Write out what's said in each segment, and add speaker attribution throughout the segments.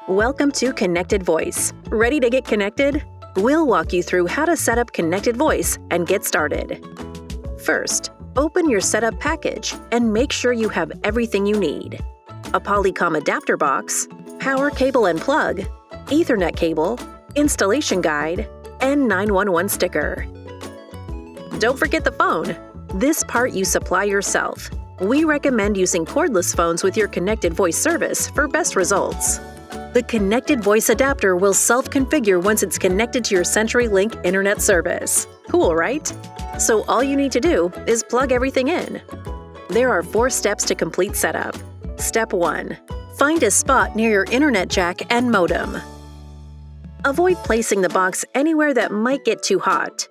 Speaker 1: Welcome to Connected Voice. Ready to get connected? We'll walk you through how to set up Connected Voice and get started. First, open your setup package and make sure you have everything you need. A Polycom adapter box, power cable and plug, Ethernet cable, installation guide, and 911 sticker. Don't forget the phone. This part you supply yourself. We recommend using cordless phones with your Connected Voice service for best results. The Connected Voice adapter will self-configure once it's connected to your CenturyLink internet service. Cool, right? So all you need to do is plug everything in. There are 4 steps to complete setup. Step 1. Find a spot near your internet jack and modem. Avoid placing the box anywhere that might get too hot.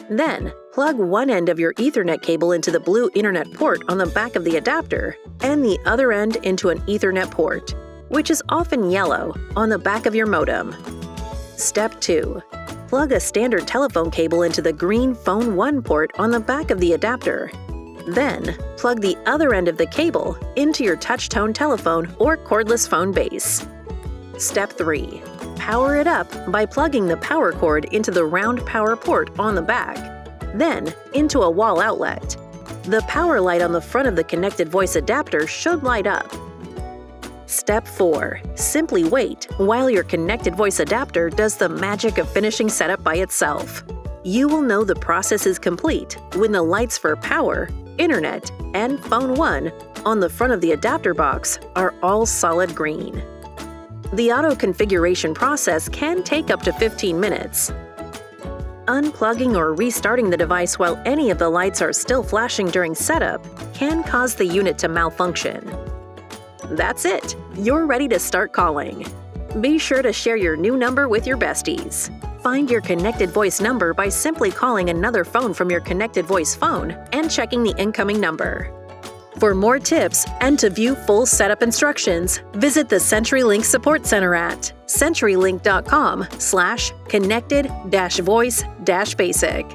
Speaker 1: Then, plug one end of your Ethernet cable into the blue Internet port on the back of the adapter and the other end into an Ethernet port, which is often yellow, on the back of your modem. Step 2. Plug a standard telephone cable into the green Phone 1 port on the back of the adapter. Then, plug the other end of the cable into your touch-tone telephone or cordless phone base. Step 3. Power it up by plugging the power cord into the round power port on the back, then into a wall outlet. The power light on the front of the Connected Voice adapter should light up. Step 4. Simply wait while your Connected Voice adapter does the magic of finishing setup by itself. You will know the process is complete when the lights for power, internet, and Phone 1 on the front of the adapter box are all solid green. The auto configuration process can take up to 15 minutes. Unplugging or restarting the device while any of the lights are still flashing during setup can cause the unit to malfunction. That's it! You're ready to start calling. Be sure to share your new number with your besties. Find your Connected Voice number by simply calling another phone from your Connected Voice phone and checking the incoming number. For more tips and to view full setup instructions, visit the CenturyLink Support Center at CenturyLink.com/connected-voice-basic.